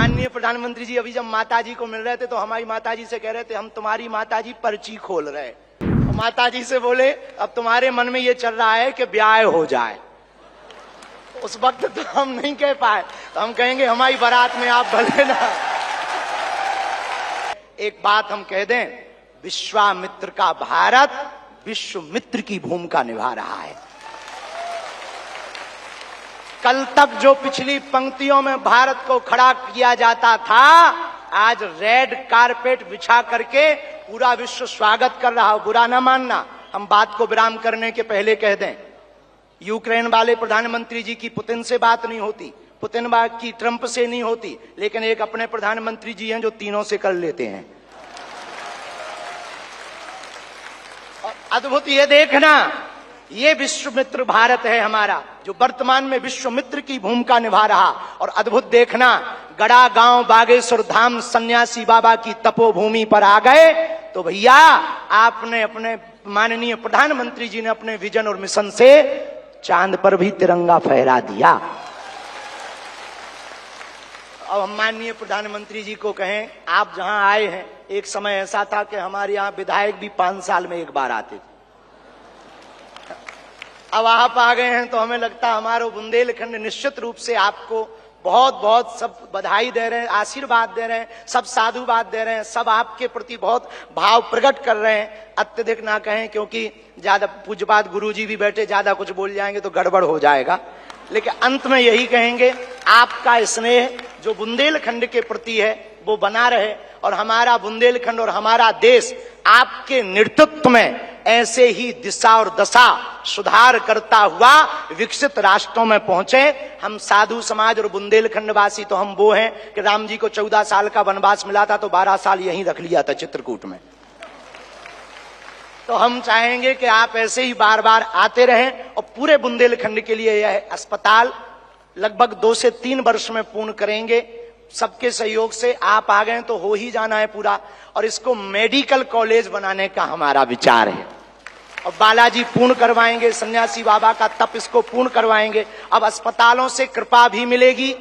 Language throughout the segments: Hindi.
माननीय प्रधानमंत्री जी अभी जब माताजी को मिल रहे थे तो हमारी माताजी से कह रहे थे हम तुम्हारी माताजी पर्ची खोल रहे हैं। और माताजी से बोले अब तुम्हारे मन में ये चल रहा है कि ब्याह हो जाए। उस वक्त तो हम नहीं कह पाए, तो हम कहेंगे हमारी बारात में आप भले ना। एक बात हम कह दें, विश्वामित्र का भारत विश्व मित्र की भूमिका निभा रहा है। कल तक जो पिछली पंक्तियों में भारत को खड़ा किया जाता था, आज रेड कारपेट बिछा करके पूरा विश्व स्वागत कर रहा हो। बुरा ना मानना, हम बात को विराम करने के पहले कह दें, यूक्रेन वाले प्रधानमंत्री जी की पुतिन से बात नहीं होती, पुतिन बात की ट्रंप से नहीं होती, लेकिन एक अपने प्रधानमंत्री जी हैं जो तीनों से कर लेते हैं। और अद्भुत ये देखना, ये विश्व मित्र भारत है हमारा, जो वर्तमान में विश्व मित्र की भूमिका निभा रहा। और अद्भुत देखना, गड़ा गांव बागेश्वर धाम सन्यासी बाबा की तपोभूमि पर आ गए तो भैया आपने अपने माननीय प्रधानमंत्री जी ने अपने विजन और मिशन से चांद पर भी तिरंगा फहरा दिया। अब हम माननीय प्रधानमंत्री जी को कहें, आप जहां आए हैं, एक समय ऐसा था कि हमारे यहां विधायक भी 5 साल में एक बार आते थे। अब आप आ गए हैं तो हमें लगता है हमारा बुंदेलखंड निश्चित रूप से आपको बहुत बहुत सब बधाई दे रहे हैं, आशीर्वाद दे रहे हैं, सब साधुवाद दे रहे हैं, सब आपके प्रति बहुत भाव प्रकट कर रहे हैं। अत्यधिक ना कहें, क्योंकि ज्यादा पूज्यपाद गुरुजी भी बैठे, ज्यादा कुछ बोल जाएंगे तो गड़बड़ हो जाएगा। लेकिन अंत में यही कहेंगे, आपका स्नेह जो बुंदेलखंड के प्रति है वो बना रहे, और हमारा बुंदेलखंड और हमारा देश आपके नेतृत्व में ऐसे ही दिशा और दशा सुधार करता हुआ विकसित राष्ट्रों में पहुंचे। हम साधु समाज और बुंदेलखंड वासी तो हम वो हैं कि राम जी को 14 साल का वनवास मिला था तो 12 साल यहीं रख लिया था चित्रकूट में। तो हम चाहेंगे कि आप ऐसे ही बार बार आते रहें, और पूरे बुंदेलखंड के लिए यह अस्पताल लगभग 2 से 3 वर्ष में पूर्ण करेंगे। सबके सहयोग से आप आ गए तो हो ही जाना है पूरा, और इसको मेडिकल कॉलेज बनाने का हमारा विचार है। और बालाजी पूर्ण करवाएंगे, सन्यासी बाबा का तप इसको पूर्ण करवाएंगे। अब अस्पतालों से कृपा भी मिलेगी,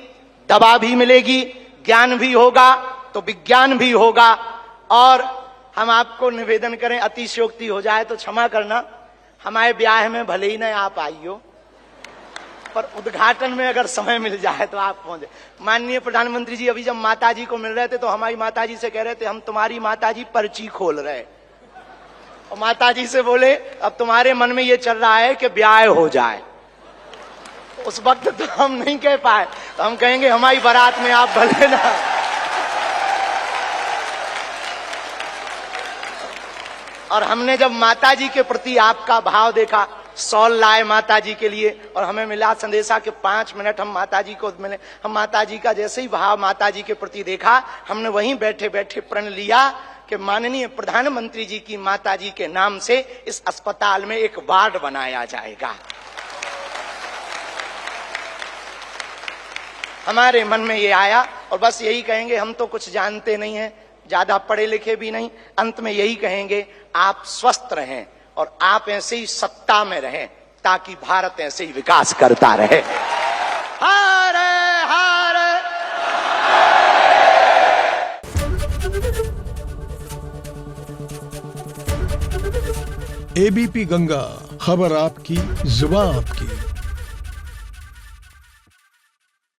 दवा भी मिलेगी, ज्ञान भी होगा तो विज्ञान भी होगा। और हम आपको निवेदन करें, अतिशयोक्ति हो जाए तो क्षमा करना, हमारे ब्याह में भले ही न आप आइयो, पर उद्घाटन में अगर समय मिल जाए तो आप पहुंचे। माननीय प्रधानमंत्री जी अभी जब माताजी को मिल रहे थे तो हमारी माताजी से कह रहे थे हम तुम्हारी माताजी पर्ची खोल रहे हैं। और माताजी से बोले अब तुम्हारे मन में ये चल रहा है कि ब्याह हो जाए। उस वक्त तो हम नहीं कह पाए, तो हम कहेंगे हमारी बारात में आप भले ना। और हमने जब माताजी के प्रति आपका भाव देखा, सॉल लाए माताजी के लिए, और हमें मिला संदेशा कि 5 मिनट हम माताजी को मिले। हम माताजी का जैसे ही भाव माताजी के प्रति देखा, हमने वहीं बैठे बैठे प्रण लिया कि माननीय प्रधानमंत्री जी की माताजी के नाम से इस अस्पताल में एक वार्ड बनाया जाएगा। हमारे मन में ये आया, और बस यही कहेंगे, हम तो कुछ जानते नहीं हैं, ज्यादा पढ़े लिखे भी नहीं, अंत में यही कहेंगे आप स्वस्थ रहें और आप ऐसे ही सत्ता में रहें ताकि भारत ऐसे ही विकास करता रहे। हारे हारे। एबीपी गंगा, खबर आपकी, जुबान आपकी।